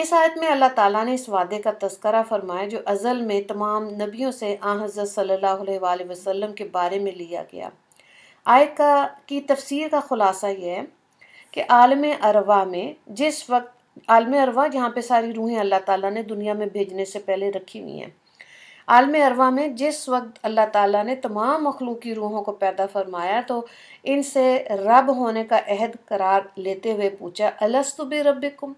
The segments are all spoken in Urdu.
اس آیت میں اللہ تعالیٰ نے اس وعدے کا تذکرہ فرمایا جو ازل میں تمام نبیوں سے حضرت صلی اللہ علیہ وآلہ وسلم کے بارے میں لیا گیا۔ آیت کی تفسیر کا خلاصہ یہ ہے کہ عالم ارواح میں جس وقت عالم ارواح جہاں پہ ساری روحیں اللہ تعالیٰ نے دنیا میں بھیجنے سے پہلے رکھی ہوئی ہیں، عالم ارواح میں جس وقت اللہ تعالیٰ نے تمام مخلوقی روحوں کو پیدا فرمایا تو ان سے رب ہونے کا عہد قرار لیتے ہوئے پوچھا الستُ بربکم،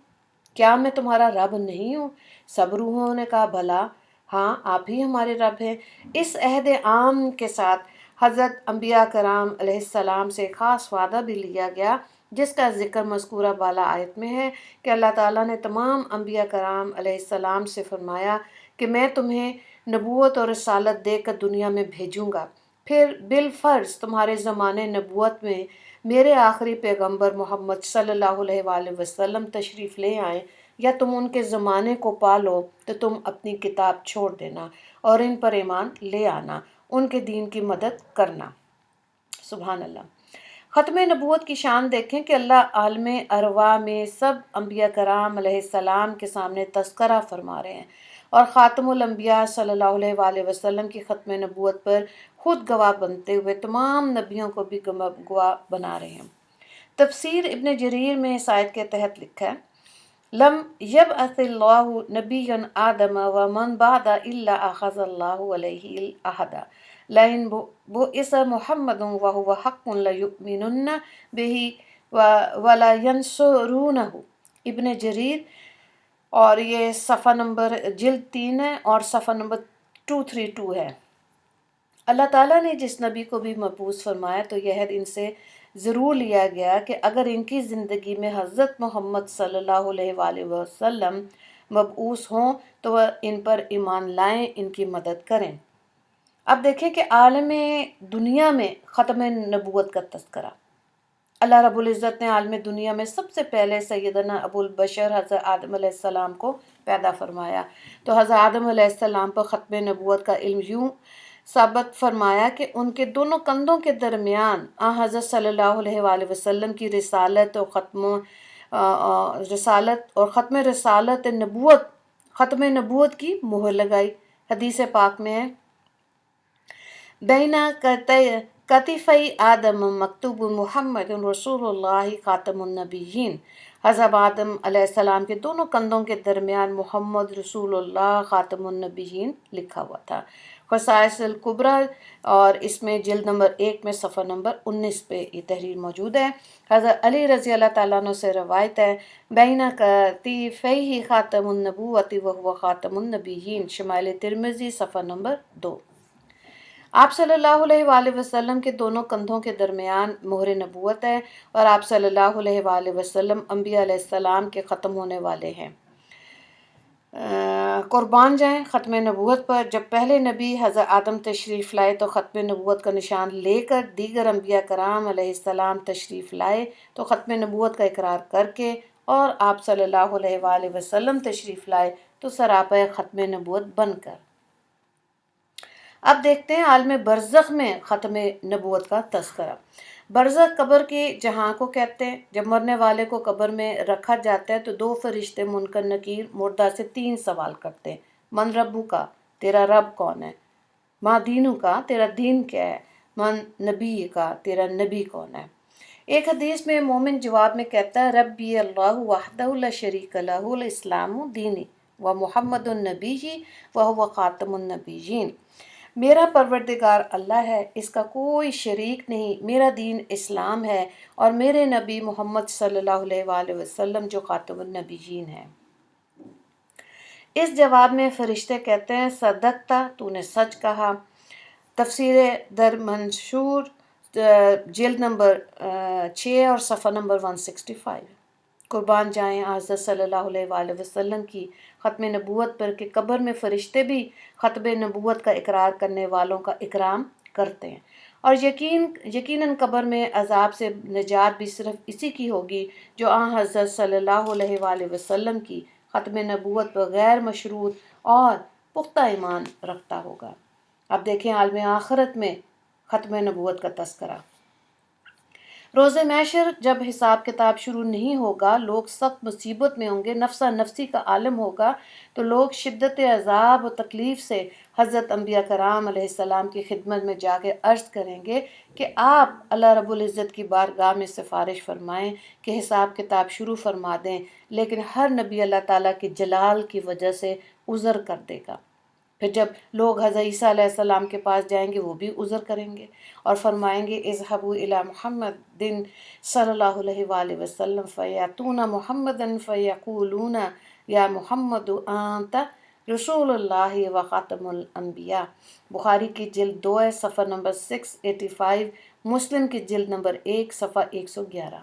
کیا میں تمہارا رب نہیں ہوں؟ سب روحوں نے کہا بھلا ہاں آپ ہی ہمارے رب ہیں۔ اس عہد عام کے ساتھ حضرت انبیاء کرام علیہ السلام سے خاص وعدہ بھی لیا گیا جس کا ذکر مذکورہ بالا آیت میں ہے کہ اللہ تعالیٰ نے تمام انبیاء کرام علیہ السلام سے فرمایا کہ میں تمہیں نبوت اور رسالت دے کر دنیا میں بھیجوں گا، پھر بالفرض تمہارے زمانے نبوت میں میرے آخری پیغمبر محمد صلی اللہ علیہ وآلہ وسلم تشریف لے آئیں یا تم ان کے زمانے کو پالو تو تم اپنی کتاب چھوڑ دینا اور ان پر ایمان لے آنا، ان کے دین کی مدد کرنا۔ سبحان اللہ۔ ختم نبوت کی شان دیکھیں کہ اللہ عالم ارواح میں سب انبیاء کرام علیہ السلام کے سامنے تذکرہ فرما رہے ہیں اور خاتم الانبیاء صلی اللہ علیہ وآلہ وسلم کی ختم نبوت پر خود گواہ بنتے ہوئے تمام نبیوں کو بھی گواہ بنا رہے ہیں۔ تفسیر ابن جریر میں اس آیت کے تحت لکھا ہے لم یبعث اللہ نبیا آدم ومن بعد الا اخذ اللہ علیہ العہد لئن بعث محمد وهو حق لیؤمنن به ولینصرونہ۔ ابن جریر، اور یہ صفحہ نمبر جلد 3 ہے اور صفحہ نمبر 232 ہے۔ اللہ تعالیٰ نے جس نبی کو بھی مبعوث فرمایا تو یہ عہد ان سے ضرور لیا گیا کہ اگر ان کی زندگی میں حضرت محمد صلی اللہ علیہ وآلہ وسلم مبعوث ہوں تو وہ ان پر ایمان لائیں، ان کی مدد کریں۔ اب دیکھیں کہ عالم دنیا میں ختم نبوت کا تذکرہ اللہ رب العزت نے عالم دنیا میں سب سے پہلے سیدنا ابو البشر حضرت آدم علیہ السلام کو پیدا فرمایا، تو حضرت آدم علیہ السلام پر ختم نبوت کا علم یوں ثابت فرمایا کہ ان کے دونوں کندھوں کے درمیان حضرت صلی اللہ علیہ وآلہ وسلم کی رسالت اور ختم رسالت نبوت، ختم نبوت کی مہر لگائی۔ حدیث پاک میں ہے بین کتفی آدم مکتوب محمد رسول اللہ خاتم النبیین، حضرت آدم علیہ السلام کے دونوں کندھوں کے درمیان محمد رسول اللہ خاتم النبیین لکھا ہوا تھا۔ خصائص الکبریٰ، اور اس میں جلد نمبر 1 میں صفحہ نمبر 19 پہ یہ تحریر موجود ہے۔ حضرت علی رضی اللہ تعالیٰ عنہ سے روایت ہے بین کتفیہ خاتم النبوۃ وہو خاتم النبیین، شمائل ترمذی صفحہ نمبر 2۔ آپ صلی اللہ علیہ وآلہ وسلم کے دونوں کندھوں کے درمیان مہر نبوت ہے اور آپ صلی اللہ علیہ وآلہ وسلم انبیاء علیہ السلام کے ختم ہونے والے ہیں۔ قربان جائیں ختم نبوت پر۔ جب پہلے نبی حضرت آدم تشریف لائے تو ختم نبوت کا نشان لے کر دیگر انبیاء کرام علیہ السلام تشریف لائے تو ختم نبوت کا اقرار کر کے، اور آپ صلی اللہ علیہ وآلہ وسلم تشریف لائے تو سراپا ختم نبوت بن کر۔ اب دیکھتے ہیں عالم برزخ میں ختم نبوت کا تذکرہ۔ برزخ قبر کے جہاں کو کہتے ہیں۔ جب مرنے والے کو قبر میں رکھا جاتا ہے تو 2 فرشتے منکر نکیر مردہ سے 3 سوال کرتے ہیں۔ من ربو کا، تیرا رب کون ہے؟ ما دینو کا، تیرا دین کیا ہے؟ من نبی کا، تیرا نبی کون ہے؟ ایک حدیث میں مومن جواب میں کہتا ہے ربی اللہ وحدہ لا شریک لہ الاسلام دینی و محمد النبی وہو خاتم النبیین، میرا پروردگار اللہ ہے، اس کا کوئی شریک نہیں، میرا دین اسلام ہے اور میرے نبی محمد صلی اللہ علیہ وآلہ وسلم جو خاتم النبیین ہیں۔ اس جواب میں فرشتے کہتے ہیں صدقتا، تو نے سچ کہا۔ تفسیر در منشور جلد نمبر 6 اور صفحہ نمبر 165۔ قربان جائیں حضرت صلی اللہ علیہ وآلہ وسلم کی ختم نبوت پر کہ قبر میں فرشتے بھی ختم نبوت کا اقرار کرنے والوں کا اکرام کرتے ہیں، اور یقیناً قبر میں عذاب سے نجات بھی صرف اسی کی ہوگی جو حضرت صلی اللہ علیہ وآلہ وسلم کی ختم نبوت پر غیر مشروط اور پختہ ایمان رکھتا ہوگا۔ اب دیکھیں عالم آخرت میں ختم نبوت کا تذکرہ۔ روز محشر جب حساب کتاب شروع نہیں ہوگا، لوگ سخت مصیبت میں ہوں گے، نفسا نفسی کا عالم ہوگا، تو لوگ شدت عذاب و تکلیف سے حضرت انبیاء کرام علیہ السلام کی خدمت میں جا کے عرض کریں گے کہ آپ اللہ رب العزت کی بارگاہ میں سفارش فرمائیں کہ حساب کتاب شروع فرما دیں، لیکن ہر نبی اللہ تعالیٰ کے جلال کی وجہ سے عذر کر دے گا۔ پھر جب لوگ حضرت عیسیٰ علیہ السلام کے پاس جائیں گے، وہ بھی عذر کریں گے اور فرمائیں گے اذهبوا الی محمد صلی اللہ علیہ وآلہ وسلم فیاتون محمدا فیقولون یا محمد انت رسول اللہ و خاتم الانبیاء۔ بخاری کی جلد 2 ہے، صفحہ نمبر 685، مسلم کی جلد نمبر 1 صفحہ 111۔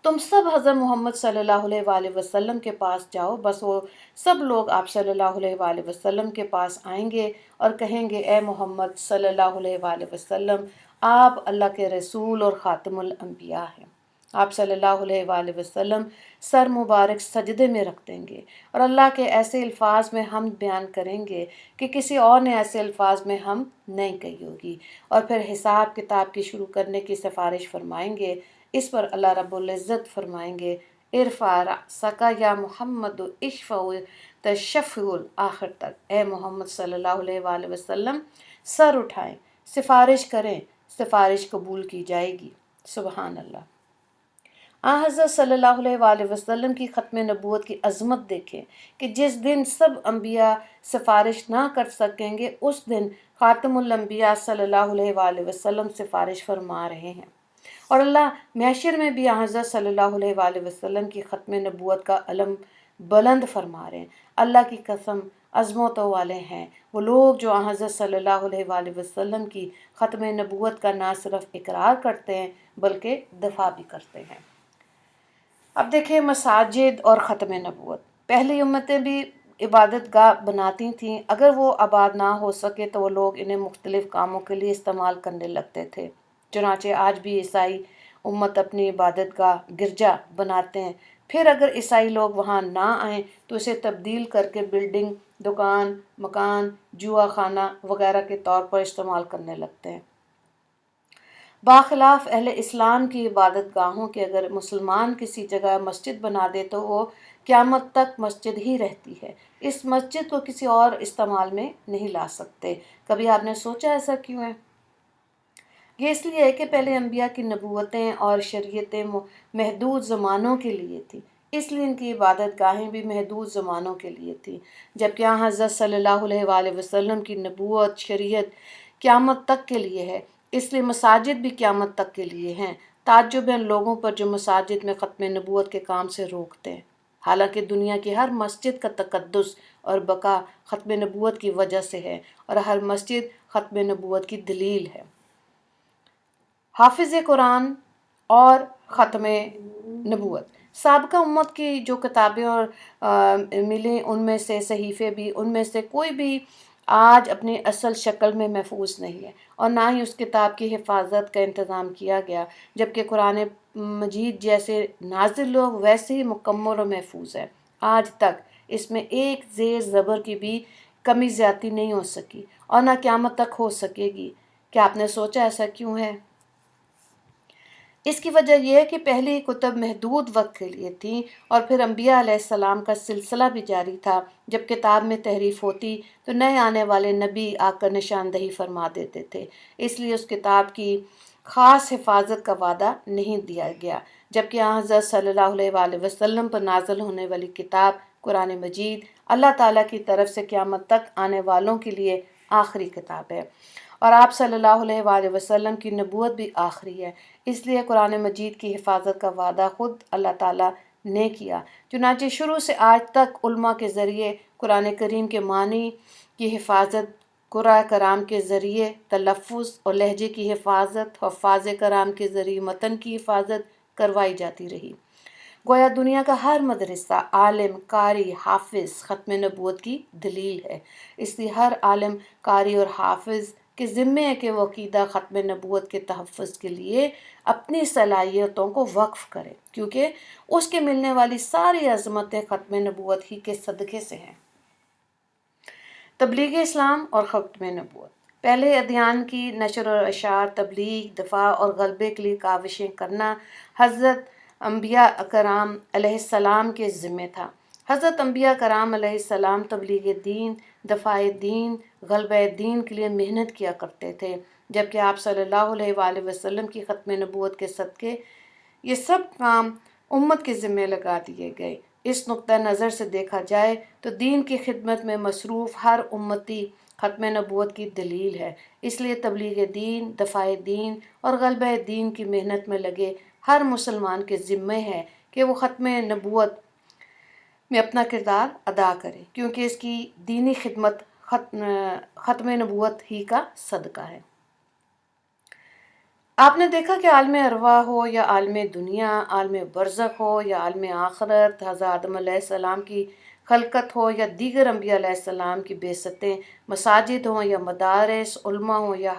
تم سب حضرت محمد صلی اللہ علیہ وآلہ وسلم کے پاس جاؤ، بس وہ سب لوگ آپ صلی اللہ علیہ وآلہ وسلم کے پاس آئیں گے اور کہیں گے اے محمد صلی اللہ علیہ وآلہ وسلم، آپ اللہ کے رسول اور خاتم الانبیاء ہیں۔ آپ صلی اللہ علیہ وآلہ وسلم سر مبارک سجدے میں رکھ دیں گے اور اللہ کے ایسے الفاظ میں حمد بیان کریں گے کہ کسی اور نے ایسے الفاظ میں حمد نہیں کہی ہوگی، اور پھر حساب کتاب کی شروع کرنے کی سفارش فرمائیں گے۔ اس پر اللہ رب العزت فرمائیں گے ارفع رأسک یا محمد اشفع تشفع، آخر تک اے محمد صلی اللہ علیہ وآلہ وسلم سر اٹھائیں، سفارش کریں، سفارش قبول کی جائے گی۔ سبحان اللہ۔ حضرت صلی اللہ علیہ وآلہ وسلم کی ختم نبوت کی عظمت دیکھیں کہ جس دن سب انبیاء سفارش نہ کر سکیں گے، اس دن خاتم الانبیاء صلی اللہ علیہ وآلہ وسلم سفارش فرما رہے ہیں، اور اللہ محشر میں بھی حضرت صلی اللہ علیہ وآلہ وسلم کی ختم نبوت کا علم بلند فرما رہے ہیں۔ اللہ کی قسم عظمتوں والے ہیں وہ لوگ جو حضرت صلی اللہ علیہ وآلہ وسلم کی ختم نبوت کا نہ صرف اقرار کرتے ہیں بلکہ دفاع بھی کرتے ہیں۔ اب دیکھیں مساجد اور ختم نبوت۔ پہلی امتیں بھی عبادت گاہ بناتی تھیں، اگر وہ آباد نہ ہو سکے تو وہ لوگ انہیں مختلف کاموں کے لیے استعمال کرنے لگتے تھے۔ چنانچہ آج بھی عیسائی امت اپنی عبادت گاہ گرجا بناتے ہیں، پھر اگر عیسائی لوگ وہاں نہ آئیں تو اسے تبدیل کر کے بلڈنگ، دکان، مکان، جوا خانہ وغیرہ کے طور پر استعمال کرنے لگتے ہیں۔ باخلاف اہل اسلام کی عبادت گاہوں کے اگر مسلمان کسی جگہ مسجد بنا دے تو وہ قیامت تک مسجد ہی رہتی ہے، اس مسجد کو کسی اور استعمال میں نہیں لا سکتے۔ کبھی آپ نے سوچا ایسا کیوں ہے؟ یہ اس لیے ہے کہ پہلے انبیاء کی نبوتیں اور شریعتیں محدود زمانوں کے لیے تھیں، اس لیے ان کی عبادت گاہیں بھی محدود زمانوں کے لیے تھیں، جبکہ یہاں حضرت صلی اللہ علیہ وآلہ وسلم کی نبوت شریعت قیامت تک کے لیے ہے، اس لیے مساجد بھی قیامت تک کے لیے ہیں۔ تعجب ہے ان لوگوں پر جو مساجد میں ختم نبوت کے کام سے روکتے ہیں، حالانکہ دنیا کی ہر مسجد کا تقدس اور بقا ختم نبوت کی وجہ سے ہے، اور ہر مسجد ختم نبوت کی دلیل ہے۔ حافظ قرآن اور ختم نبوت۔ سابقہ امت کی جو کتابیں اور ملیں ان میں سے صحیفے بھی، ان میں سے کوئی بھی آج اپنی اصل شکل میں محفوظ نہیں ہے، اور نہ ہی اس کتاب کی حفاظت کا انتظام کیا گیا، جبکہ قرآن مجید جیسے نازل ہو ویسے ہی مکمل اور محفوظ ہے۔ آج تک اس میں ایک زیر زبر کی بھی کمی زیادتی نہیں ہو سکی، اور نہ قیامت تک ہو سکے گی۔ کیا آپ نے سوچا ایسا کیوں ہے؟ اس کی وجہ یہ ہے کہ پہلی کتب محدود وقت کے لیے تھیں، اور پھر انبیاء علیہ السلام کا سلسلہ بھی جاری تھا۔ جب کتاب میں تحریف ہوتی تو نئے آنے والے نبی آ کر نشاندہی فرما دیتے تھے، اس لیے اس کتاب کی خاص حفاظت کا وعدہ نہیں دیا گیا، جبکہ یہاں حضرت صلی اللہ علیہ وآلہ وسلم پر نازل ہونے والی کتاب قرآن مجید اللہ تعالیٰ کی طرف سے قیامت تک آنے والوں کے لیے آخری کتاب ہے، اور آپ صلی اللہ علیہ وآلہ وسلم کی نبوت بھی آخری ہے، اس لیے قرآن مجید کی حفاظت کا وعدہ خود اللہ تعالیٰ نے کیا۔ چنانچہ شروع سے آج تک علماء کے ذریعے قرآن کریم کے معنی کی حفاظت، قرآن کرام کے ذریعے تلفظ اور لہجے کی حفاظت، حفاظ کرام کے ذریعے متن کی حفاظت کروائی جاتی رہی۔ گویا دنیا کا ہر مدرسہ، عالم، قاری، حافظ ختم نبوت کی دلیل ہے، اس لیے ہر عالم، قاری اور حافظ کے ذمے ہے کہ وہ عقیدہ ختم نبوت کے تحفظ کے لیے اپنی صلاحیتوں کو وقف کرے، کیونکہ اس کے ملنے والی ساری عظمتیں ختم نبوت ہی کے صدقے سے ہیں۔ تبلیغ اسلام اور ختم نبوت۔ پہلے ادیان کی نشر و اشاعت، تبلیغ، دفاع اور غلبے کے لیے کاوشیں کرنا حضرت انبیاء کرام علیہ السلام کے ذمہ تھا۔ حضرت انبیاء کرام علیہ السلام تبلیغ دین، دفاع دین، غلبہ دین کے لیے محنت کیا کرتے تھے، جبکہ آپ صلی اللہ علیہ وآلہ وسلم کی ختم نبوت کے صدقے یہ سب کام امت کے ذمہ لگا دیے گئے۔ اس نقطہ نظر سے دیکھا جائے تو دین کی خدمت میں مصروف ہر امتی ختم نبوت کی دلیل ہے۔ اس لیے تبلیغ دین، دفاع دین اور غلبہ دین کی محنت میں لگے ہر مسلمان کے ذمہ ہے کہ وہ ختم نبوت میں اپنا کردار ادا کرے، کیونکہ اس کی دینی خدمت ختم نبوت ہی کا صدقہ ہے۔ آپ نے دیکھا کہ عالم ارواح ہو یا عالم دنیا، عالم برزخ ہو یا عالم آخرت، حضرت آدم علیہ السلام کی خلقت ہو یا دیگر انبیاء علیہ السلام کی بعثتیں، مساجد ہوں یا مدارس، علماء ہوں یا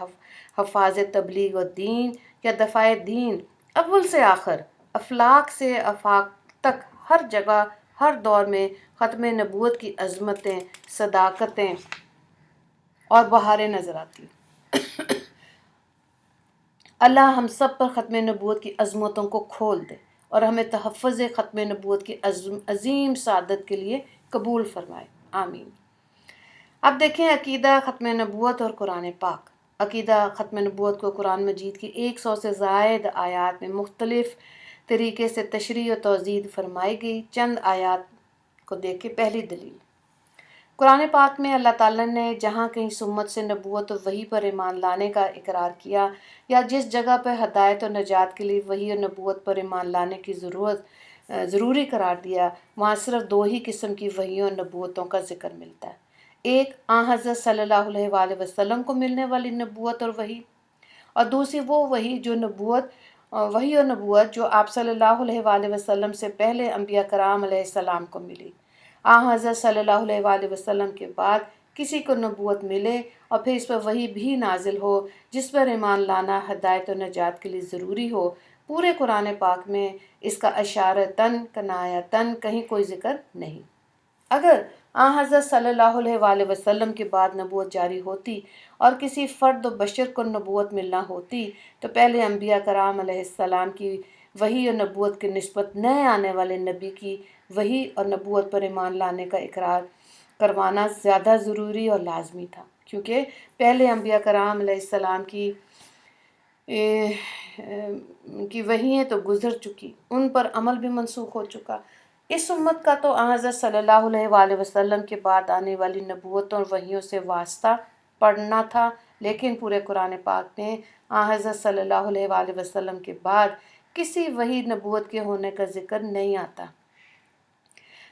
حفاظ تبلیغ و دین یا دفاع دین، اول سے آخر، افلاک سے آفاق تک ہر جگہ ہر دور میں ختم نبوت کی عظمتیں، صداقتیں اور بہاریں نظر آتی۔ اللہ ہم سب پر ختم نبوت کی عظمتوں کو کھول دے اور ہمیں تحفظ ختم نبوت کی عظیم سعادت کے لیے قبول فرمائے، آمین۔ اب دیکھیں عقیدہ ختم نبوت اور قرآن پاک۔ عقیدہ ختم نبوت کو قرآن مجید کی 100 سے زائد آیات میں مختلف طریقے سے تشریح و توضیح فرمائی گئی۔ چند آیات کو دیکھ کے پہلی دلیل، قرآن پاک میں اللہ تعالیٰ نے جہاں کہیں سمت سے نبوت و وحی پر ایمان لانے کا اقرار کیا یا جس جگہ پر ہدایت و نجات کے لیے وحی و نبوت پر ایمان لانے کی ضروری قرار دیا، وہاں صرف دو ہی قسم کی وحیوں اور نبوتوں کا ذکر ملتا ہے۔ ایک حضرت صلی اللہ علیہ وآلہ وسلم کو ملنے والی نبوت اور وحی، اور دوسری وہ وحی اور نبوت جو آپ صلی اللہ علیہ وآلہ وسلم سے پہلے انبیاء کرام علیہ السلام کو ملی۔ حضرت صلی اللہ علیہ وآلہ وسلم کے بعد کسی کو نبوت ملے اور پھر اس پر وحی بھی نازل ہو جس پر ایمان لانا ہدایت و نجات کے لیے ضروری ہو، پورے قرآن پاک میں اس کا اشارتاً کنایتاً کہیں کوئی ذکر نہیں۔ اگر حضرت صلی اللہ علیہ وآلہ وسلم کے بعد نبوت جاری ہوتی اور کسی فرد و بشر کو نبوت ملنا ہوتی تو پہلے انبیاء کرام علیہ السلام کی وحی اور نبوت کی نسبت نئے آنے والے نبی کی وحی اور نبوت پر ایمان لانے کا اقرار کروانا زیادہ ضروری اور لازمی تھا، کیونکہ پہلے انبیاء کرام علیہ السلام کی وحییں تو گزر چکی، ان پر عمل بھی منسوخ ہو چکا۔ اس امت کا تو حضرت صلی اللہ علیہ وآلہ وسلم کے بعد آنے والی نبوتوں اور وحیوں سے واسطہ پڑھنا تھا، لیکن پورے قرآن پاک میں حضرت صلی اللہ علیہ وآلہ وسلم کے بعد کسی وحی نبوت کے ہونے کا ذکر نہیں آتا،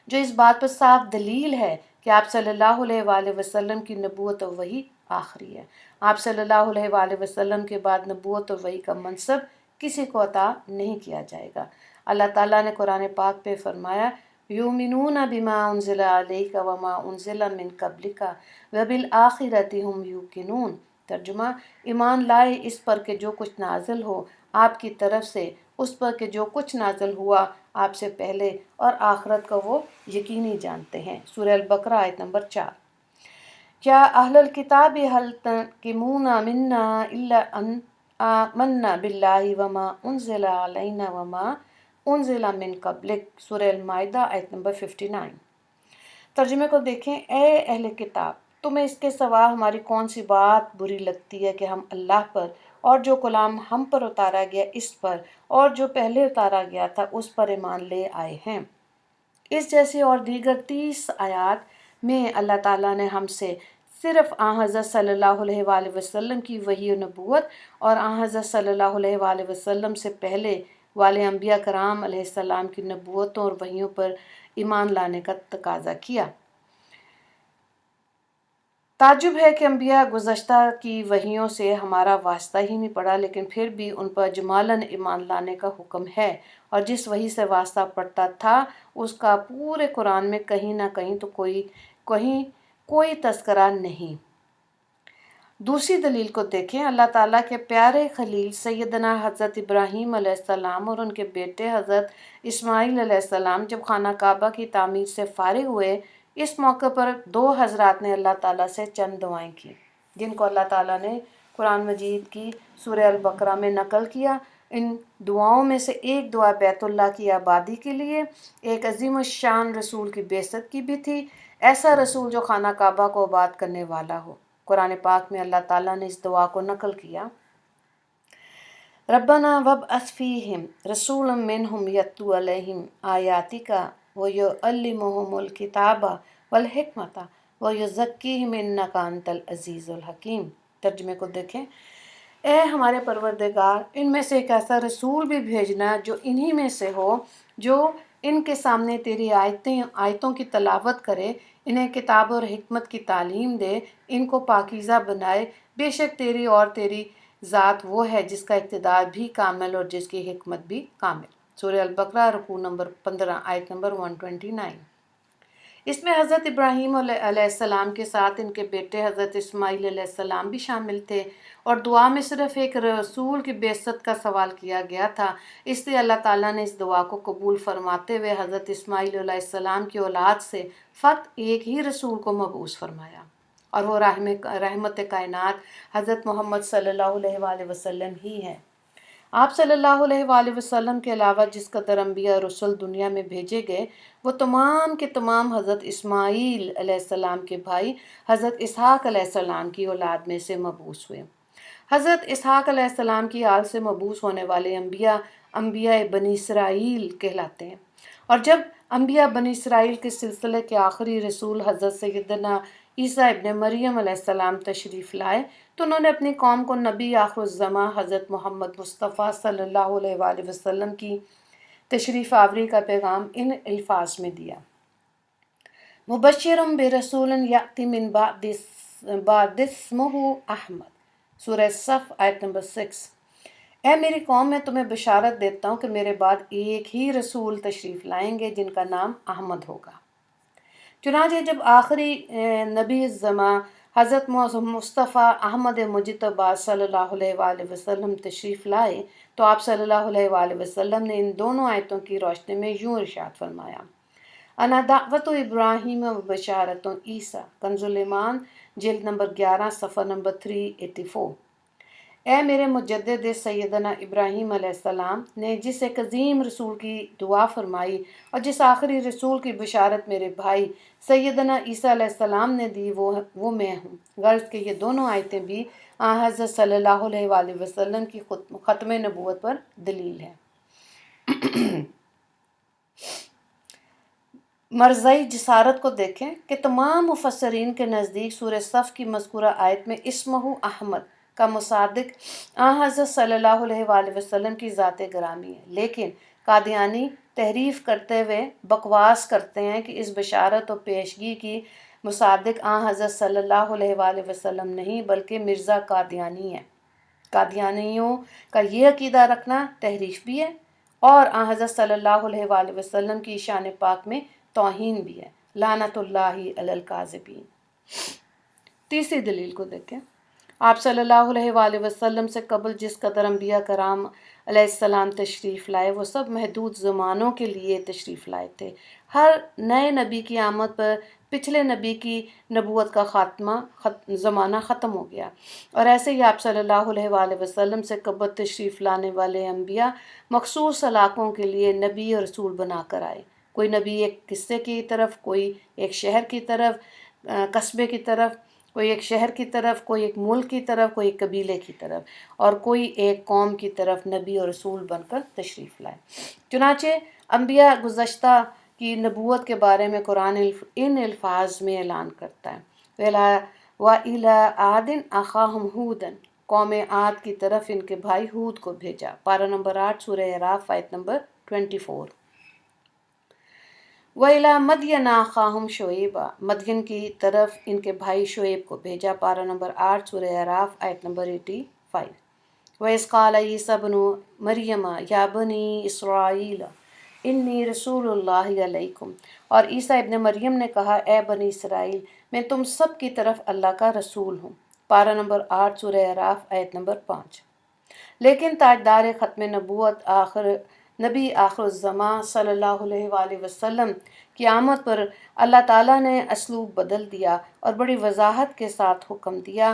جو اس بات پر صاف دلیل ہے کہ آپ صلی اللہ علیہ وآلہ وسلم کی نبوت و وحی آخری ہے۔ آپ صلی اللہ علیہ وآلہ وسلم کے بعد نبوت و وحی کا منصب کسی کو عطا نہیں کیا جائے گا۔ اللہ تعالیٰ نے قرآن پاک پہ فرمایا، یؤمنون بما انزل الیک وما انزل من قبلک وبالآخرۃ ھم یوقنون۔ ترجمہ، ایمان لائے اس پر کہ جو کچھ نازل ہو آپ کی طرف سے، اس پر کہ جو کچھ نازل ہوا آپ سے پہلے، اور آخرت کو وہ یقینی جانتے ہیں۔ سورہ البقرہ آیت نمبر 4۔ کیا اہل الکتاب هل تنقمون منا الا ان آمنا باللہ وما انزل علینا وما انزل من قبلک، سورہ المائدہ آیت نمبر 59۔ ترجمے کو دیکھیں، اے اہل کتاب، تمہیں اس کے سوا ہماری کون سی بات بری لگتی ہے کہ ہم اللہ پر اور جو کلام ہم پر اتارا گیا اس پر اور جو پہلے اتارا گیا تھا اس پر ایمان لے آئے ہیں۔ اس جیسی اور دیگر 30 آیات میں اللہ تعالیٰ نے ہم سے صرف حضرت صلی اللہ علیہ وآلہ وسلم کی وحی و نبوت اور حضرت صلی اللہ علیہ وآلہ وسلم سے پہلے والے انبیاء کرام علیہ السلام کی نبوتوں اور وحیوں پر ایمان لانے کا تقاضا کیا۔ تعجب ہے کہ انبیاء گزشتہ کی وحیوں سے ہمارا واسطہ ہی نہیں پڑا، لیکن پھر بھی ان پر اجمالاً ایمان لانے کا حکم ہے، اور جس وحی سے واسطہ پڑتا تھا اس کا پورے قرآن میں کہیں نہ کہیں تو کوئی تذکرہ نہیں۔ دوسری دلیل کو دیکھیں، اللہ تعالیٰ کے پیارے خلیل سیدنا حضرت ابراہیم علیہ السلام اور ان کے بیٹے حضرت اسماعیل علیہ السلام جب خانہ کعبہ کی تعمیر سے فارغ ہوئے، اس موقع پر دو حضرات نے اللہ تعالیٰ سے چند دعائیں کی۔ جن کو اللہ تعالیٰ نے قرآن مجید کی سورہ البقرہ میں نقل کیا۔ ان دعاؤں میں سے ایک دعا بیت اللہ کی آبادی کے لیے ایک عظیم الشان رسول کی بعثت کی بھی تھی، ایسا رسول جو خانہ کعبہ کو آباد کرنے والا ہو۔ قرآن پاک میں اللہ تعالیٰ نے اس دعا کو نقل کیا، ربنا وابعث فیہم رسولا منہم یتلو علیہم آیاتک ویعلمہم الکتاب والحکمت ویزکیہم انک انت العزیز الحکیم۔ ترجمے کو دیکھیں، اے ہمارے پروردگار، ان میں سے ایک ایسا رسول بھی بھیجنا جو انہی میں سے ہو، جو ان کے سامنے تیری آیتوں کی تلاوت کرے، انہیں کتاب اور حکمت کی تعلیم دے، ان کو پاکیزہ بنائے۔ بے شک تیری اور تیری ذات وہ ہے جس کا اقتدار بھی کامل اور جس کی حکمت بھی کامل۔ سورہ البقرہ رکوع نمبر 15 آیت نمبر 129۔ اس میں حضرت ابراہیم علیہ السلام کے ساتھ ان کے بیٹے حضرت اسماعیل علیہ السلام بھی شامل تھے، اور دعا میں صرف ایک رسول کی بعثت کا سوال کیا گیا تھا، اس لیے اللہ تعالیٰ نے اس دعا کو قبول فرماتے ہوئے حضرت اسماعیل علیہ السلام کی اولاد سے فقط ایک ہی رسول کو مبعوث فرمایا، اور وہ رحمت کائنات حضرت محمد صلی اللہ علیہ وآلہ وسلم ہی ہے۔ آپ صلی اللہ علیہ وآلہ وسلم کے علاوہ جس قدر انبیاء اور رسول دنیا میں بھیجے گئے، وہ تمام کے تمام حضرت اسماعیل علیہ السلام کے بھائی حضرت اسحاق علیہ السلام کی اولاد میں سے مبعوث ہوئے۔ حضرت اسحاق علیہ السلام کی آل سے مبعوث ہونے والے انبیاء بنی اسرائیل کہلاتے ہیں، اور جب انبیاء بنی اسرائیل کے سلسلے کے آخری رسول حضرت سیدنا عیسیٰ ابن مریم علیہ السلام تشریف لائے تو انہوں نے اپنی قوم کو نبی آخر الزماں حضرت محمد مصطفیٰ صلی اللہ علیہ وآلہ وسلم کی تشریف آوری کا پیغام ان الفاظ میں دیا، مبشرا برسول یأتی من بعد اسمہ احمد، سورہ صف آیت نمبر 6۔ اے میری قوم، میں تمہیں بشارت دیتا ہوں کہ میرے بعد ایک ہی رسول تشریف لائیں گے جن کا نام احمد ہوگا۔ چنانچہ جب آخری نبی الزماں حضرت مصطفیٰ احمد مجتبیٰ صلی اللہ علیہ وآلہ وسلم تشریف لائے تو آپ صلی اللہ علیہ وآلہ وسلم نے ان دونوں آیتوں کی روشنی میں یوں ارشاد فرمایا، انا دعوت ابراہیم و بشارت عیسیٰ، کنز الایمان جلد نمبر 11 صفحہ نمبر 384۔ اے میرے مجدد، سیدنا ابراہیم علیہ السلام نے جس ایک عظیم رسول کی دعا فرمائی اور جس آخری رسول کی بشارت میرے بھائی سیدنا عیسیٰ علیہ السلام نے دی، وہ میں ہوں۔ غرض کہ یہ دونوں آیتیں بھی حضرت صلی اللہ علیہ وآلہ وسلم کی ختم نبوت پر دلیل ہے۔ مرزائی جسارت کو دیکھیں کہ تمام مفسرین کے نزدیک سورہ صف کی مذکورہ آیت میں اسمہ احمد کا مصادق حضرت صلی اللہ علیہ وآلہ وسلم کی ذات گرامی ہے، لیکن قادیانی تحریف کرتے ہوئے بکواس کرتے ہیں کہ اس بشارت و پیشگی کی مصادق حضرت صلی اللہ علیہ وآلہ وسلم نہیں بلکہ مرزا قادیانی ہے۔ قادیانیوں کا یہ عقیدہ رکھنا تحریف بھی ہے اور حضرت صلی اللہ علیہ وآلہ وسلم کی شان پاک میں توہین بھی ہے، لعنت اللہ علی الکاذبین۔ تیسری دلیل کو دیکھیں، آپ صلی اللہ علیہ وآلہ وسلم سے قبل جس قدر انبیاء کرام علیہ السلام تشریف لائے وہ سب محدود زمانوں کے لیے تشریف لائے تھے۔ ہر نئے نبی کی آمد پر پچھلے نبی کی نبوت کا زمانہ ختم ہو گیا، اور ایسے ہی آپ صلی اللہ علیہ وآلہ وسلم سے قبل تشریف لانے والے انبیاء مخصوص علاقوں کے لیے نبی اور رسول بنا کر آئے، کوئی نبی ایک قصے کی طرف، کوئی ایک شہر کی طرف، قصبے کی طرف، کوئی ایک شہر کی طرف، کوئی ایک ملک کی طرف، کوئی ایک قبیلے کی طرف، اور کوئی ایک قوم کی طرف نبی اور رسول بن کر تشریف لائے۔ چنانچہ انبیاء گزشتہ کی نبوت کے بارے میں قرآن ان الفاظ میں اعلان کرتا ہے، وَإِلَىٰ عَادٍ أَخَاهُمْ هُودًا، قوم عاد کی طرف ان کے بھائی ہود کو بھیجا، پارہ نمبر 8 سورہ اعراف آیت نمبر 24۔ وَإِلَىٰ مَدْيَنَ أَخَاهُمْ شُعَيْبًا، مدین کی طرف ان کے بھائی شعیب کو بھیجا، پارہ نمبر 8 سورہ اعراف آیت نمبر 85۔ وَإِذْ قَالَ عِيسَىٰ ابْنُ مَرْيَمَ يَا بَنِي إِسْرَائِيلَ إِنِّي رَسُولُ اللَّهِ عَلَيْكُمْ، اور عیسیٰ ابن مریم نے کہا، اے بنی اسرائیل، میں تم سب کی طرف اللہ کا رسول ہوں، پارہ نمبر 8 سورہ اعراف آیت نمبر 5۔ لیکن تاجدار ختم نبوت نبی آخر الزماں صلی اللہ علیہ وآلہ وسلم کی آمد پر اللہ تعالیٰ نے اسلوب بدل دیا اور بڑی وضاحت کے ساتھ حکم دیا،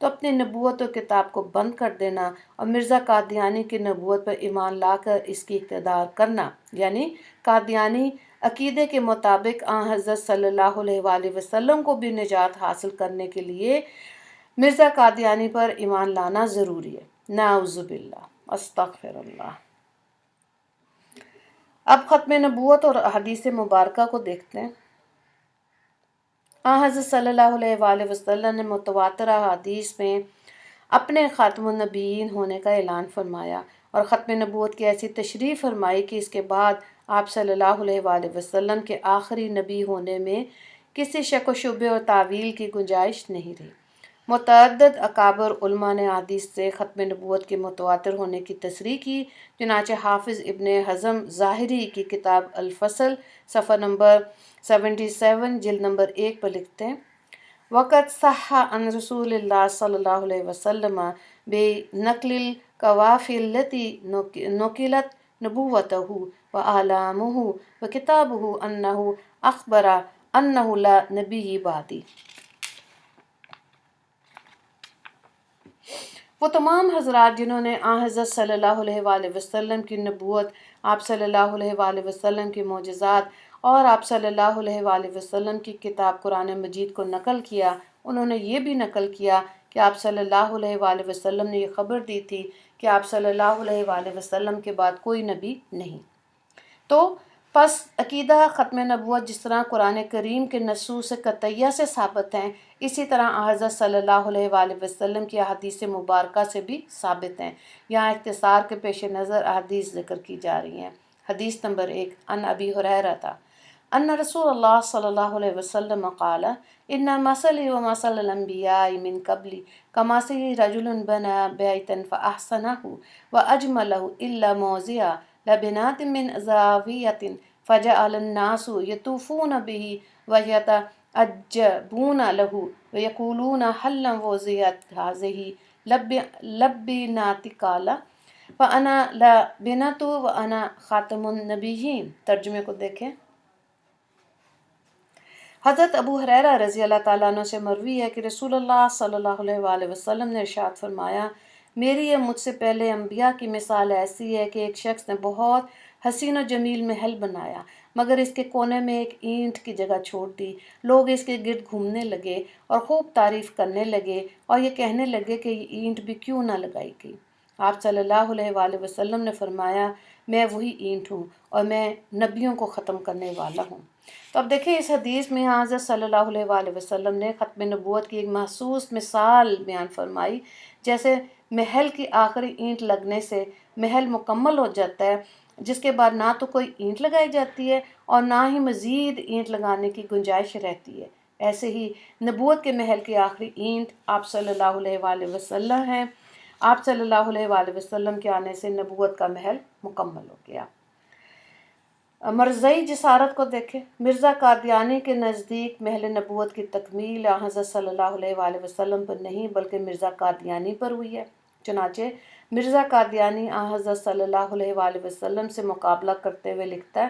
تو اپنی نبوت و کتاب کو بند کر دینا اور مرزا قادیانی کی نبوت پر ایمان لا کر اس کی اقتدار کرنا، یعنی قادیانی عقیدے کے مطابق آن حضرت صلی اللہ علیہ وآلہ وسلم کو بھی نجات حاصل کرنے کے لیے مرزا قادیانی پر ایمان لانا ضروری ہے۔ نعوذ باللہ، استغفر اللہ۔ اب ختم نبوت اور حدیث مبارکہ کو دیکھتے ہیں۔ حضرت صلی اللہ علیہ وآلہ وسلم نے متواترہ حدیث میں اپنے خاتم النبیین ہونے کا اعلان فرمایا اور ختم نبوت کی ایسی تشریح فرمائی کہ اس کے بعد آپ صلی اللہ علیہ وآلہ وسلم کے آخری نبی ہونے میں کسی شک و شبہ اور تعویل کی گنجائش نہیں رہی۔ متعدد اکابر علماء نے حدیث سے ختم نبوت کے متواتر ہونے کی تصریح کی، چنانچہ حافظ ابن حزم ظاہری کی کتاب الفصل صفحہ نمبر 77 جلد نمبر 1 پر لکھتے ہیں: وقت صح عن رسول اللہ صلی اللہ علیہ وسلم بنقل القوافی التي نقلت نبوته وآلامه وكتابه أنه أخبر أنه لا نبی بعدی۔ وہ تمام حضرات جنہوں نے حضرت صلی اللہ علیہ وآلہ وسلم کی نبوت، آپ صلی اللہ علیہ وآلہ وسلم کی معجزات اور آپ صلی اللہ علیہ وآلہ وسلم کی کتاب قرآن مجید کو نقل کیا، انہوں نے یہ بھی نقل کیا کہ آپ صلی اللہ علیہ وآلہ وسلم نے یہ خبر دی تھی کہ آپ صلی اللہ علیہ وآلہ وسلم کے بعد کوئی نبی نہیں۔ تو پس عقیدہ ختم نبوت جس طرح قرآن کریم کے نصوص قطعیہ سے ثابت ہیں، اسی طرح حضرت صلی اللہ علیہ وآلہ وسلم کی احادیث مبارکہ سے بھی ثابت ہیں۔ یہاں اختصار کے پیش نظر احادیث ذکر کی جا رہی ہیں۔ حدیث نمبر 1 عن ابی ہریرہ ان رسول اللہ صلی اللہ علیہ وسلم قال ان مثلی و مثل الانبیاء من قبلی کمثل رجل بنى بیتا فاحسنہ واجملہ الا موضع لبنات من زاویۃ فجعل الناس یطوفون به ویتعجبون له ویقولون هل وضعت هذه لبنات قال فانا لبنۃ وانا خاتم النبیین۔ ترجمے کو دیکھیں۔ حضرت ابو ہریرہ رضی اللہ تعالیٰ عنہ سے مروی ہے کہ رسول اللہ صلی اللہ علیہ وآلہ وسلم نے ارشاد فرمایا، میری یا مجھ سے پہلے انبیاء کی مثال ایسی ہے کہ ایک شخص نے بہت حسین و جمیل محل بنایا، مگر اس کے کونے میں ایک اینٹ کی جگہ چھوڑ دی۔ لوگ اس کے گرد گھومنے لگے اور خوب تعریف کرنے لگے اور یہ کہنے لگے کہ یہ اینٹ بھی کیوں نہ لگائی گئی۔ آپ صلی اللہ علیہ وآلہ وسلم نے فرمایا، میں وہی اینٹ ہوں اور میں نبیوں کو ختم کرنے والا ہوں۔ تو اب دیکھیں اس حدیث میں حضرت صلی اللہ علیہ وآلہ وسلم نے ختم نبوت کی ایک محسوس مثال بیان فرمائی۔ جیسے محل کی آخری اینٹ لگنے سے محل مکمل ہو جاتا ہے، جس کے بعد نہ تو کوئی اینٹ لگائی جاتی ہے اور نہ ہی مزید اینٹ لگانے کی گنجائش رہتی ہے، ایسے ہی نبوت کے محل کی آخری اینٹ آپ صلی اللہ علیہ وآلہ وسلم ہیں۔ آپ صلی اللہ علیہ وآلہ وسلم کے آنے سے نبوت کا محل مکمل ہو گیا۔ مرزائی جسارت کو دیکھیں۔ مرزا قادیانی کے نزدیک محل نبوت کی تکمیل حضرت صلی اللہ علیہ وآلہ وسلم پر نہیں بلکہ مرزا قادیانی پر ہوئی ہے۔ چنانچہ مرزا قادیانی حضرت صلی اللہ علیہ وآلہ وسلم سے مقابلہ کرتے ہوئے لکھتا ہے،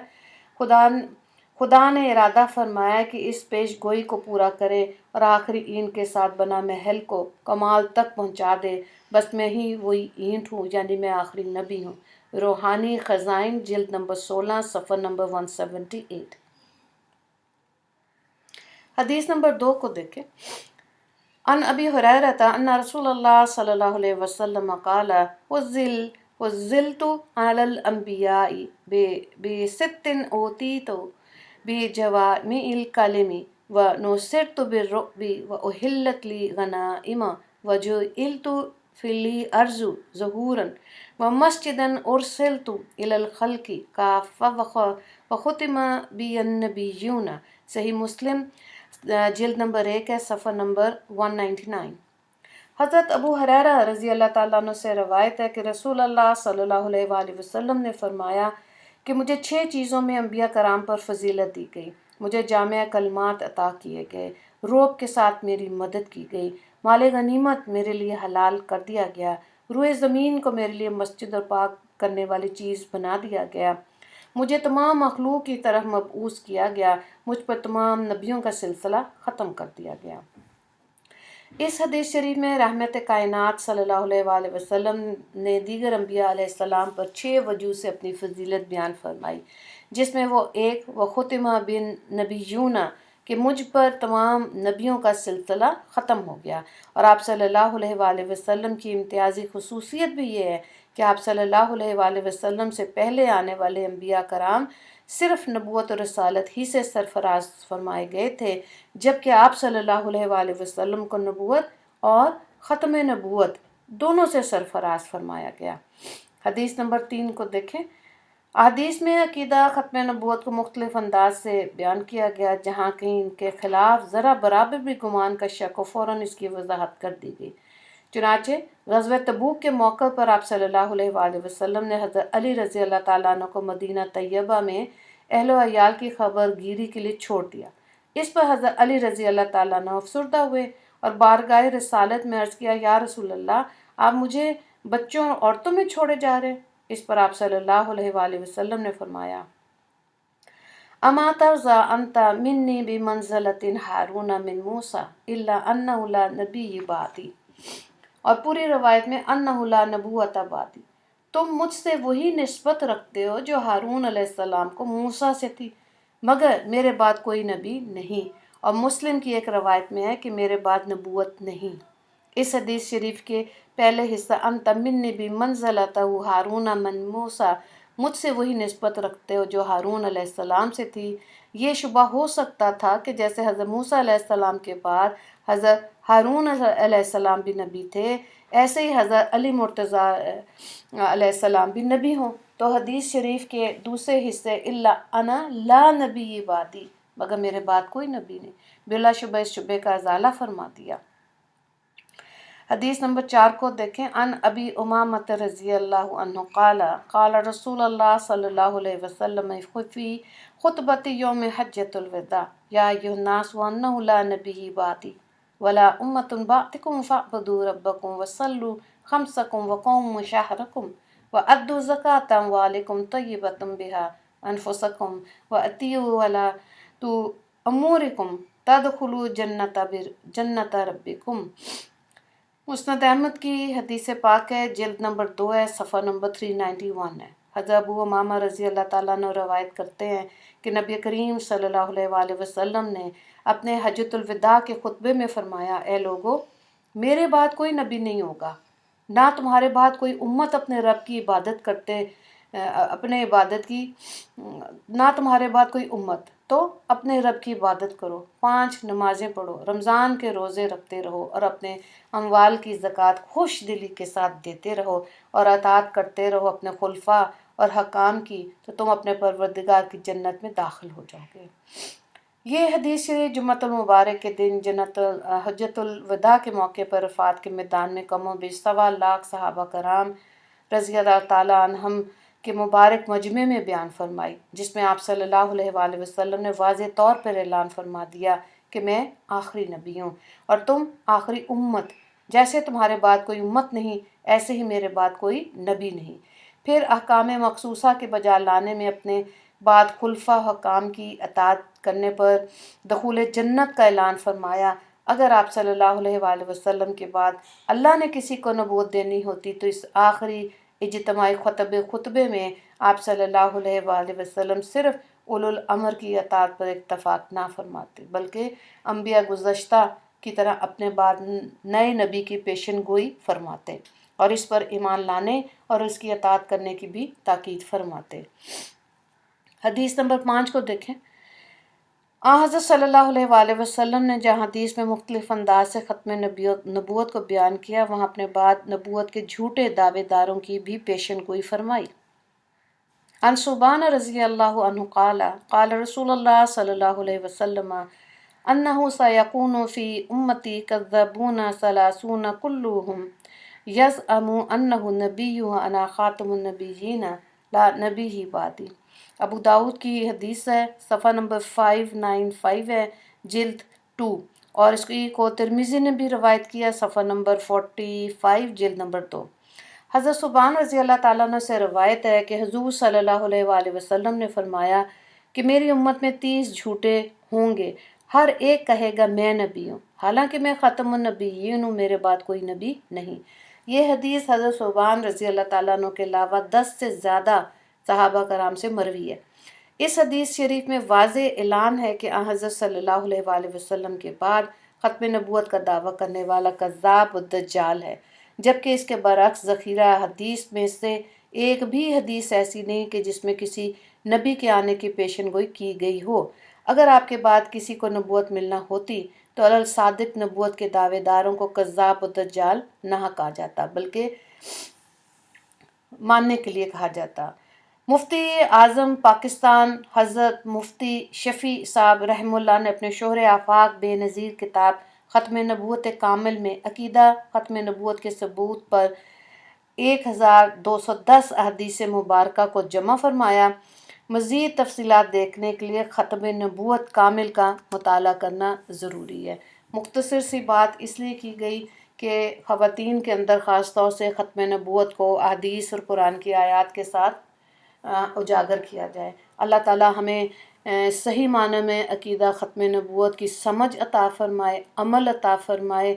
خدا نے ارادہ فرمایا کہ اس پیش گوئی کو پورا کرے اور آخری اینٹ کے ساتھ بنا محل کو کمال تک پہنچا دے، بس میں ہی وہی اینٹ ہوں، یعنی میں آخری نبی ہوں۔ روحانی خزائن جلد نمبر 16 صفحہ نمبر 178۔ حدیث نمبر 2 کو دیکھیں۔ ان ابی ہریرہ ان رسول اللہ صلی اللہ علیہ وسلم قال وزلت علی الانبیاء بست اوتیت بجوامع الکلم ونصرت بالرعب واحلت لی غنائم وجعلت فی الارض ظہورا ومسجدا ارسلت الی الخلق کافۃ وختم بی النبیون۔ صحیح مسلم جلد نمبر 1 ہے، صفحہ نمبر 199۔ حضرت ابو ہریرہ رضی اللہ تعالیٰ عنہ سے روایت ہے کہ رسول اللہ صلی اللہ علیہ وآلہ وسلم نے فرمایا کہ مجھے 6 چیزوں میں انبیاء کرام پر فضیلت دی گئی۔ مجھے جامع کلمات عطا کیے گئے، رعب کے ساتھ میری مدد کی گئی، مال غنیمت میرے لیے حلال کر دیا گیا، روئے زمین کو میرے لیے مسجد اور پاک کرنے والی چیز بنا دیا گیا، مجھے تمام مخلوق کی طرف مبعوث کیا گیا، مجھ پر تمام نبیوں کا سلسلہ ختم کر دیا گیا۔ اس حدیث شریف میں رحمت کائنات صلی اللہ علیہ وسلم نے دیگر انبیاء علیہ السلام پر 6 وجوہ سے اپنی فضیلت بیان فرمائی، جس میں وہ ایک و ختمہ بن نبیون کہ مجھ پر تمام نبیوں کا سلسلہ ختم ہو گیا، اور آپ صلی اللہ علیہ وآلہ وسلم کی امتیازی خصوصیت بھی یہ ہے کہ آپ صلی اللہ علیہ وآلہ وسلم سے پہلے آنے والے انبیاء کرام صرف نبوت و رسالت ہی سے سرفراز فرمائے گئے تھے، جبکہ آپ صلی اللہ علیہ وآلہ وسلم کو نبوت اور ختم نبوت دونوں سے سرفراز فرمایا گیا۔ حدیث نمبر 3 کو دیکھیں۔ احادیث میں عقیدہ ختم نبوت کو مختلف انداز سے بیان کیا گیا، جہاں کہیں ان کے خلاف ذرا برابر بھی گمان کا شک ہو فوراً اس کی وضاحت کر دی گئی۔ چنانچہ غزوہ تبوک کے موقع پر آپ صلی اللہ علیہ وآلہ وسلم نے حضرت علی رضی اللہ تعالیٰ عنہ کو مدینہ طیبہ میں اہل و عیال کی خبر گیری کے لیے چھوڑ دیا۔ اس پر حضرت علی رضی اللہ تعالیٰ عنہ افسردہ ہوئے اور بارگاہ رسالت میں عرض کیا، یا رسول اللہ، آپ مجھے بچوں اور عورتوں میں چھوڑے جا رہے ہیں؟ اس پر آپ صلی اللہ علیہ وآلہ وسلم نے فرمایا، اما ترضى انت منی بمنزلۃ ہارون من موسیٰ الا انہ لا نبی بعدی، اور پوری روایت میں انہ لا نبوۃ بعدی، تم مجھ سے وہی نسبت رکھتے ہو جو ہارون علیہ السلام کو موسیٰ سے تھی، مگر میرے بعد کوئی نبی نہیں۔ اور مسلم کی ایک روایت میں ہے کہ میرے بعد نبوت نہیں۔ اس حدیث شریف کے پہلے حصہ انت منی بمنزلۃ ہارون من موسیٰ، مجھ سے وہی نسبت رکھتے ہو جو ہارون علیہ السلام سے تھی، یہ شبہ ہو سکتا تھا کہ جیسے حضرت موسیٰ علیہ السلام کے بعد حضرت ہارون علیہ السلام بھی نبی تھے، ایسے ہی حضرت علی مرتضیٰ علیہ السلام بھی نبی ہوں۔ تو حدیث شریف کے دوسرے حصے الا انا لا نبی بعدی، مگر میرے بعد کوئی نبی نہیں، بلا شبہ اس شبے کا ازالہ فرما دیا۔ حدیث نمبر 4 کو دیکھیں۔ ان ابی امامۃ رضی اللہ عنہ قال قال رسول اللہ صلی اللہ علیہ وسلم فی خطبۃ یوم حجۃ الوداع، یا ایھا الناس وانہ لا نبی بعدی ولا امۃ بعدکم فاعبدوا ربکم وصلوا خمسکم وقوموا شہرکم وادوا زکاة اموالکم طیبۃ بہا انفسکم واطیعوا ولاۃ امورکم تدخلوا جنۃ ربکم۔ مسند احمد کی حدیث پاک ہے، جلد نمبر 2 ہے، صفحہ نمبر 391 ہے۔ حضرت ابو امامہ رضی اللہ تعالیٰ عنہ روایت کرتے ہیں کہ نبی کریم صلی اللہ علیہ وآلہ وسلم نے اپنے حجۃ الوداع کے خطبے میں فرمایا، اے لوگو، میرے بعد کوئی نبی نہیں ہوگا، نہ تمہارے بعد کوئی امت اپنے رب کی عبادت کرتے نہ تمہارے بعد کوئی امت، تو اپنے رب کی عبادت کرو، 5 نمازیں پڑھو، رمضان کے روزے رکھتے رہو، اور اپنے اموال کی زکوٰۃ خوش دلی کے ساتھ دیتے رہو، اور اطاعت کرتے رہو اپنے خلفاء اور حکام کی، تو تم اپنے پروردگار کی جنت میں داخل ہو جاؤ گے۔ یہ حدیث جمعۃ المبارک کے دن حجۃ الوداع کے موقع پر عرفات کے میدان میں کم و بیش 1.25 لاکھ صحابہ کرام رضی اللہ تعالیٰ عنہم کے مبارک مجمع میں بیان فرمائی، جس میں آپ صلی اللہ علیہ وآلہ وسلم نے واضح طور پر اعلان فرما دیا کہ میں آخری نبی ہوں اور تم آخری امت، جیسے تمہارے بعد کوئی امت نہیں، ایسے ہی میرے بعد کوئی نبی نہیں۔ پھر احکام مخصوصہ کے بجا لانے میں اپنے بعد خلفاء حکام کی اطاعت کرنے پر دخول جنت کا اعلان فرمایا۔ اگر آپ صلی اللہ علیہ وآلہ وسلم کے بعد اللہ نے کسی کو نبوت دینی ہوتی تو اس آخری اجتماعی خطبے میں آپ صلی اللہ علیہ وآلہ وسلم صرف اولو الامر کی اطاعت پر اتفاق نہ فرماتے، بلکہ انبیاء گزشتہ کی طرح اپنے بعد نئے نبی کی پیشن گوئی فرماتے اور اس پر ایمان لانے اور اس کی اطاعت کرنے کی بھی تاکید فرماتے۔ حدیث نمبر 5 کو دیکھیں۔ حضرت صلی اللہ علیہ وآلہ وسلم نے جہاں حدیث میں مختلف انداز سے ختم نبوت کو بیان کیا، وہاں اپنے بعد نبوت کے جھوٹے دعوے داروں کی بھی پیشن گوئی فرمائی۔ عن ثوبان رضی اللہ عنہ قال قال رسول اللہ صلی اللہ علیہ وسلم انہ سیکون فی امتی کذابون ثلاثون کلہم یزعم انہ نبی وانا خاتم النبیین لا نبی بعدی۔ ابو داؤد کی حدیث ہے، صفحہ نمبر 595 ہے، جلد 2، اور اس کو ترمذی نے بھی روایت کیا، صفحہ نمبر 45، جلد نمبر 2۔ حضرت ثوبان رضی اللہ تعالیٰ عنہ سے روایت ہے کہ حضور صلی اللہ علیہ وآلہ وسلم نے فرمایا کہ میری امت میں 30 جھوٹے ہوں گے، ہر ایک کہے گا میں نبی ہوں، حالانکہ میں ختم النبیین ہوں، میرے بعد کوئی نبی نہیں۔ یہ حدیث حضرت ثوبان رضی اللہ تعالیٰ عنہ کے علاوہ 10 سے زیادہ صحابہ کرام سے مروی ہے۔ اس حدیث شریف میں واضح اعلان ہے کہ آن حضرت صلی اللہ علیہ وآلہ وسلم کے بعد ختم نبوت کا دعویٰ کرنے والا کذاب و دجال ہے، جبکہ اس کے برعکس ذخیرہ حدیث میں سے ایک بھی حدیث ایسی نہیں کہ جس میں کسی نبی کے آنے کی پیشن گوئی کی گئی ہو۔ اگر آپ کے بعد کسی کو نبوت ملنا ہوتی تو الصادق نبوت کے دعوے داروں کو کذاب و دجال نہ کہا جاتا بلکہ ماننے کے لیے کہا جاتا۔ مفتی اعظم پاکستان حضرت مفتی شفیع صاحب رحمہ اللہ نے اپنے شہر آفاق بے نظیر کتاب ختم نبوت کامل میں عقیدہ ختم نبوت کے ثبوت پر 1210 احادیث مبارکہ کو جمع فرمایا۔ مزید تفصیلات دیکھنے کے لیے ختم نبوت کامل کا مطالعہ کرنا ضروری ہے۔ مختصر سی بات اس لیے کی گئی کہ خواتین کے اندر خاص طور سے ختم نبوت کو احادیث اور قرآن کی آیات کے ساتھ اجاگر کیا جائے۔ اللہ تعالیٰ ہمیں صحیح معنی میں عقیدہ ختم نبوت کی سمجھ عطا فرمائے، عمل عطا فرمائے،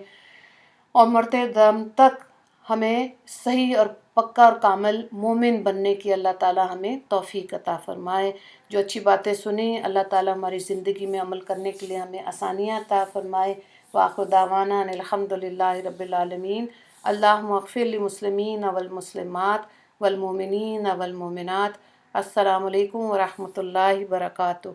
اور مرتے دم تک ہمیں صحیح اور پکا اور کامل مومن بننے کی اللہ تعالیٰ ہمیں توفیق عطا فرمائے۔ جو اچھی باتیں سنیں اللہ تعالیٰ ہماری زندگی میں عمل کرنے کے لیے ہمیں آسانیاں عطا فرمائے۔ وآخر دعوانا ان الحمدللہ رب العالمین۔ اللہم اغفر للمسلمین والمسلمات والمؤمنین والمؤمنات۔ السلام علیکم ورحمۃ اللہ وبرکاتہ۔